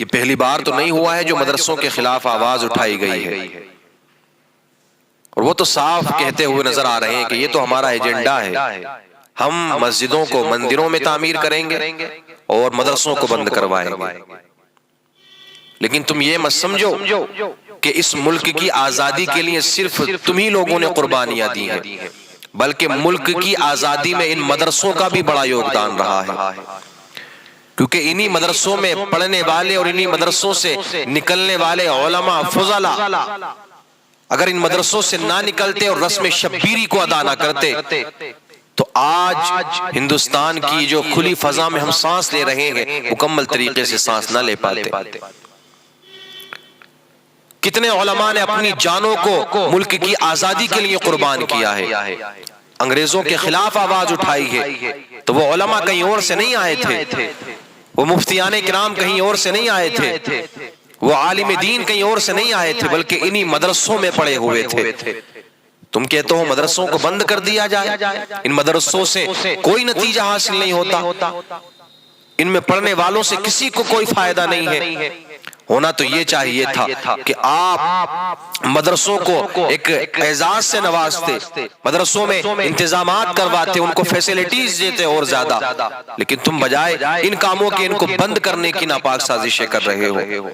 یہ پہلی بار تو نہیں ہوا ہے جو مدرسوں کے خلاف آواز اٹھائی گئی ہے، اور وہ تو صاف کہتے ہوئے نظر آ رہے ہیں کہ یہ تو ہمارا ایجنڈا ہے، ہم مسجدوں کو مندروں میں تعمیر کریں گے اور مدرسوں کو بند کروائیں گے۔ لیکن تم یہ مت سمجھو کہ اس ملک کی آزادی کے لیے صرف تمہیں لوگوں نے قربانیاں دی ہیں، بلکہ ملک کی آزادی میں ان مدرسوں کا بھی بڑا یوگدان رہا ہے، کیونکہ انہی مدرسوں میں پڑھنے والے اور انہی مدرسوں سے نکلنے والے علماء فضلاء اگر ان مدرسوں سے نہ نکلتے اور رسم شبیری کو ادا نہ کرتے تو آج ہندوستان کی جو کھلی فضا میں ہم سانس لے رہے ہیں مکمل طریقے سے سانس نہ لے پاتے۔ کتنے علماء نے اپنی جانوں کو ملک کی آزادی کے لیے قربان کیا ہے، انگریزوں کے خلاف آواز اٹھائی ہے تو وہ علماء کہیں اور سے نہیں آئے تھے، وہ مفتیان کرام کہیں اور سے نہیں آئے تھے، وہ عالم دین کہیں اور سے نہیں آئے تھے، بلکہ انہی مدرسوں میں پڑے ہوئے تھے۔ تم کہتے ہو مدرسوں کو بند کر دیا جائے، ان مدرسوں سے کوئی نتیجہ حاصل نہیں ہوتا، ان میں پڑھنے والوں سے کسی کو کوئی فائدہ نہیں ہے۔ ہونا تو یہ چاہیے تھا کہ آپ مدرسوں کو ایک اعزاز سے نوازتے، مدرسوں میں انتظامات کرواتے، ان کو فیسیلیٹیز دیتے اور زیادہ، لیکن تم بجائے ان کاموں کے ان کو بند کرنے کی ناپاک سازشیں کر رہے ہو۔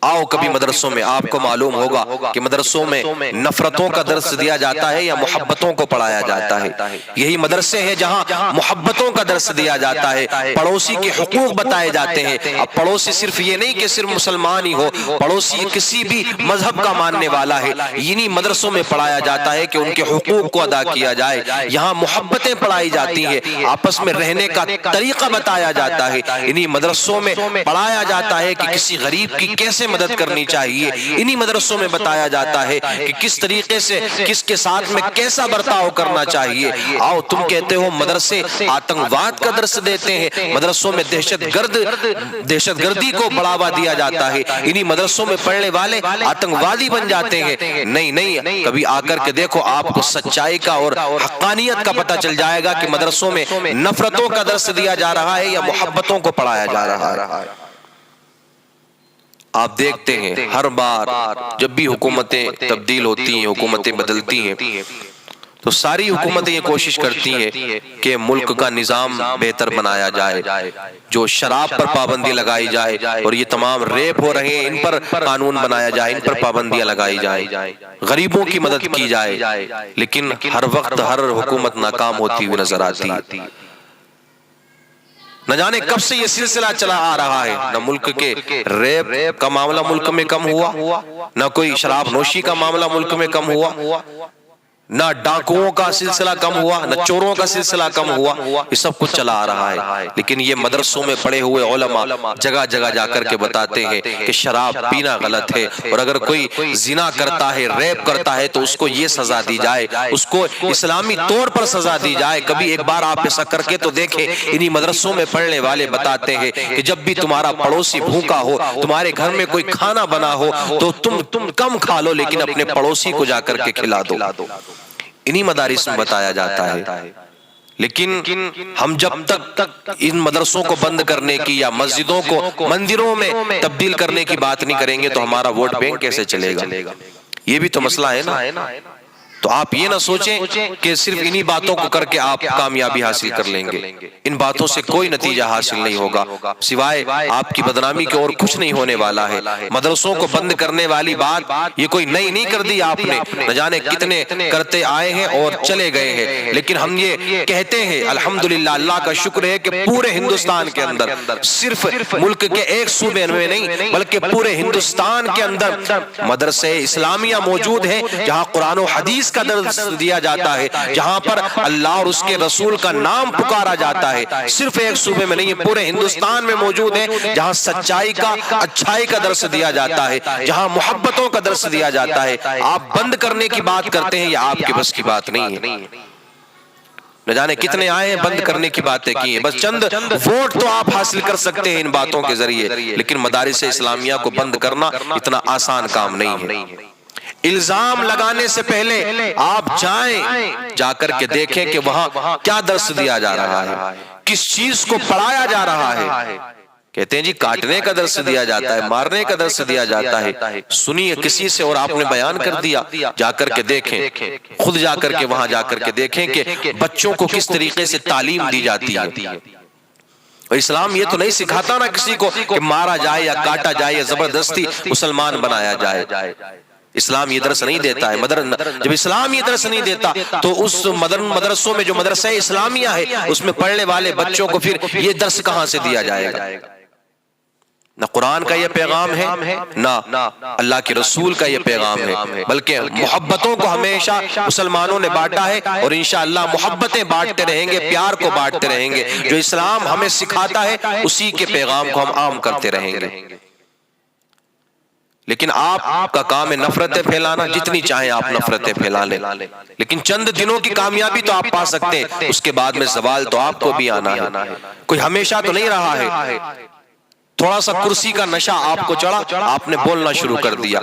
آؤ کبھی مدرسوں میں، آپ کو معلوم ہوگا کہ مدرسوں میں نفرتوں کا درس دیا جاتا ہے یا محبتوں کو پڑھایا جاتا ہے۔ یہی مدرسے ہیں جہاں محبتوں کا درس دیا جاتا ہے، پڑوسی کے حقوق بتائے جاتے ہیں۔ اب پڑوسی صرف یہ نہیں کہ صرف مسلمان ہی ہو، پڑوسی کسی بھی مذہب کا ماننے والا ہے، انہی مدرسوں میں پڑھایا جاتا ہے کہ ان کے حقوق کو ادا کیا جائے۔ یہاں محبتیں پڑھائی جاتی ہیں، آپس میں رہنے کا طریقہ بتایا جاتا ہے، انہی مدرسوں میں پڑھایا جاتا ہے کہ کسی غریب کی کیسے مدد کرنی چاہیے، انہی مدرسوں میں بتایا جاتا ہے کہ کس طریقے سے کس کے ساتھ میں کیسا برتاؤ کرنا چاہیے۔ آؤ تم کہتے ہو مدرسے آتنکواد کا درس دیتے ہیں، مدرسوں میں دہشت گردی کو بڑھاوا دیا جاتا ہے، انہی مدرسوں میں پڑھنے والے آتنکوادی بن جاتے ہیں۔ نہیں، کبھی آ کر کے دیکھو، آپ کو سچائی کا اور حقانیت کا پتہ چل جائے گا کہ مدرسوں میں نفرتوں کا درس دیا جا رہا ہے یا محبتوں کو پڑھایا جا رہا ہے۔ آپ دیکھتے ہیں ہر بار جب بھی حکومتیں تبدیل ہوتی ہیں، حکومتیں بدلتی ہیں، تو ساری حکومتیں یہ کوشش کرتی ہیں کہ ملک کا نظام بہتر بنایا جائے، جو شراب پر پابندی لگائی جائے، اور یہ تمام ریپ ہو رہے ہیں ان پر قانون بنایا جائے، ان پر پابندیاں لگائی جائے، غریبوں کی مدد کی جائے، لیکن ہر وقت ہر حکومت ناکام ہوتی ہوئی نظر آتی ہے۔ نہ جانے کب سے یہ سلسلہ چلا آ رہا ہے، نہ ملک کے ریپ کا معاملہ ملک میں کم ہوا، نہ کوئی شراب نوشی کا معاملہ ملک میں کم ہوا، نہ ڈاکوؤں کا سلسلہ کم ہوا، نہ چوروں کا سلسلہ کم ہوا، یہ سب کچھ چلا آ رہا ہے۔ لیکن یہ مدرسوں میں پڑے ہوئے علماء جگہ جگہ جا کر کے بتاتے ہیں کہ شراب پینا غلط ہے، اور اگر کوئی زنا کرتا ہے، ریپ کرتا ہے تو اس کو یہ سزا دی جائے، اس کو اسلامی طور پر سزا دی جائے۔ کبھی ایک بار آپ ایسا کر کے تو دیکھیں، انہی مدرسوں میں پڑھنے والے بتاتے ہیں کہ جب بھی تمہارا پڑوسی بھوکا ہو، تمہارے گھر میں کوئی کھانا بنا ہو تو تم کم کھا لو لیکن اپنے پڑوسی کو جا کر کے کھلا دو۔ انہی مدارس میں بتایا جاتا ہے۔ لیکن ہم جب تک ان مدرسوں کو بند کرنے کی یا مسجدوں کو مندروں میں تبدیل کرنے کی بات نہیں کریں گے تو ہمارا ووٹ بینک کیسے چلے گا؟ یہ بھی تو مسئلہ ہے نا۔ تو آپ یہ نہ سوچیں کہ صرف انہی باتوں کو کر کے آپ کامیابی حاصل کر لیں گے، ان باتوں سے کوئی نتیجہ حاصل نہیں ہوگا، سوائے آپ کی بدنامی کے اور کچھ نہیں ہونے والا ہے۔ مدرسوں کو بند کرنے والی بات یہ کوئی نئی نہیں کر دی آپ نے، نہ جانے کتنے کرتے آئے ہیں اور چلے گئے ہیں، لیکن ہم یہ کہتے ہیں الحمدللہ، اللہ کا شکر ہے کہ پورے ہندوستان کے اندر، صرف ملک کے ایک صوبے میں نہیں بلکہ پورے ہندوستان کے اندر مدرسے اسلامیہ موجود ہیں، جہاں قرآن و حدیث کا درس دیا جاتا ہے، جہاں پر اللہ اور اس کے رسول کا نام پکارا جاتا ہے۔ صرف ایک صوبے میں نہیں، پورے ہندوستان میں موجود ہے جہاں سچائی کا، اچھائی کا درس دیا جاتا ہے، جہاں محبتوں کا درس دیا جاتا ہے۔ آپ بند کرنے کی بات کرتے ہیں، یہ آپ کے بس کی بات نہیں ہے۔ نہ جانے کتنے آئے ہیں بند کرنے کی باتیں کی ہیں، بس چند ووٹ تو آپ حاصل کر سکتے ہیں ان باتوں کے ذریعے، لیکن مدارس اسلامیہ کو بند کرنا اتنا آسان کام نہیں ہے۔ الزام لگانے سے پہلے آپ جائیں، جا کر کے دیکھیں کہ وہاں کیا درس دیا جا رہا ہے، کس چیز کو پڑھایا جا رہا ہے۔ کہتے ہیں جی کاٹنے کا درس دیا جاتا ہے، مارنے کا درس دیا جاتا ہے، سنیے کسی سے اور آپ نے بیان کر دیا، جا کر کے دیکھیں، خود جا کر کے وہاں جا کر کے دیکھیں کہ بچوں کو کس طریقے سے تعلیم دی جاتی ہے۔ اور اسلام یہ تو نہیں سکھاتا نا کسی کو کہ مارا جائے یا کاٹا جائے یا زبردستی مسلمان بنایا جائے، اسلام یہ درس نہیں دیتا ہے۔ جب اسلام یہ درس نہیں دیتا تو اس مدرسوں میں جو مدرسہ اسلامیہ ہے اس میں پڑھنے والے بچوں کو پھر یہ درس کہاں سے دیا جائے گا؟ نہ قرآن کا یہ پیغام ہے، نہ اللہ کے رسول کا یہ پیغام ہے، بلکہ محبتوں کو ہمیشہ مسلمانوں نے بانٹا ہے، اور انشاءاللہ محبتیں بانٹتے رہیں گے، پیار کو بانٹتے رہیں گے، جو اسلام ہمیں سکھاتا ہے اسی کے پیغام کو ہم عام کرتے رہیں گے۔ لیکن آپ کا کام ہے نفرتیں پھیلانا، جتنی چاہیں آپ نفرتیں پھیلا لیں، لیکن چند دنوں کی کامیابی تو آپ پا سکتے ہیں، اس کے بعد میں زوال تو آپ کو بھی آنا ہے، کوئی ہمیشہ تو نہیں رہا ہے۔ تھوڑا سا کرسی کا نشہ آپ کو چڑھا، آپ نے بولنا شروع کر دیا،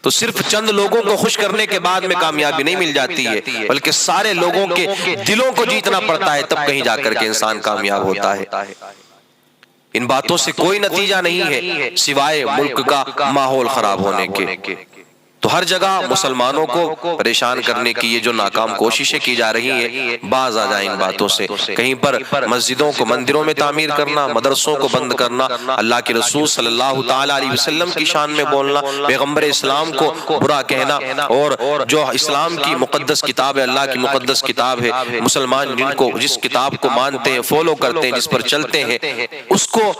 تو صرف چند لوگوں کو خوش کرنے کے بعد میں کامیابی نہیں مل جاتی ہے، بلکہ سارے لوگوں کے دلوں کو جیتنا پڑتا ہے، تب کہیں جا کر کے انسان کامیاب ہوتا ہے۔ ان باتوں سے کوئی نتیجہ نہیں ہے سوائے ملک کا ماحول خراب ہونے کے۔ تو ہر جگہ مسلمانوں کو پریشان کرنے کی یہ جو ناکام کوششیں کی جا رہی ہیں، باز آ جائیں ان باتوں سے۔ کہیں پر مسجدوں کو مندروں میں تعمیر کرنا، مدرسوں کو بند کرنا، اللہ کے رسول صلی اللہ تعالیٰ علیہ وسلم کی شان میں بولنا، پیغمبر اسلام کو برا کہنا، اور جو اسلام کی مقدس کتاب ہے، اللہ کی مقدس کتاب ہے، مسلمان جس کتاب کو مانتے ہیں، فالو کرتے ہیں، جس پر چلتے ہیں، اس کو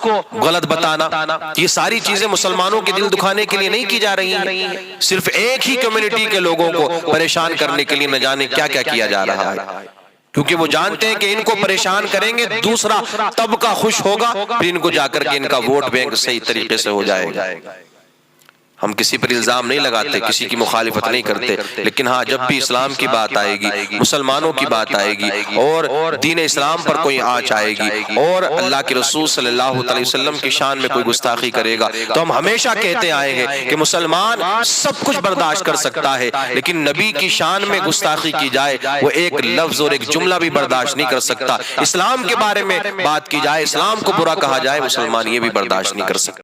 غلط بتانا، یہ ساری چیزیں مسلمانوں کے دل دکھانے کے لیے نہیں کی جا رہی ہیں، صرف ایک ہی کمیونٹی کے لوگوں کو پریشان کرنے کے لیے نہ جانے کیا کیا کیا جا رہا ہے، کیونکہ وہ جانتے ہیں کہ ان کو پریشان کریں گے دوسرا طبقہ خوش ہوگا، پھر ان کو جا کر کے ان کا ووٹ بینک صحیح طریقے سے ہو جائے گا۔ ہم کسی پر الزام نہیں لگاتے، کسی کی مخالفت نہیں کرتے، لیکن ہاں جب بھی اسلام کی بات آئے گی، مسلمانوں کی بات آئے گی، اور دین اسلام پر کوئی آنچ آئے گی، اور اللہ کے رسول صلی اللہ علیہ وسلم کی شان میں کوئی گستاخی کرے گا، تو ہم ہمیشہ کہتے آئے ہیں کہ مسلمان سب کچھ برداشت کر سکتا ہے، لیکن نبی کی شان میں گستاخی کی جائے وہ ایک لفظ اور ایک جملہ بھی برداشت نہیں کر سکتا۔ اسلام کے بارے میں بات کی جائے، اسلام کو برا کہا جائے، مسلمان یہ بھی برداشت نہیں کر سکتا۔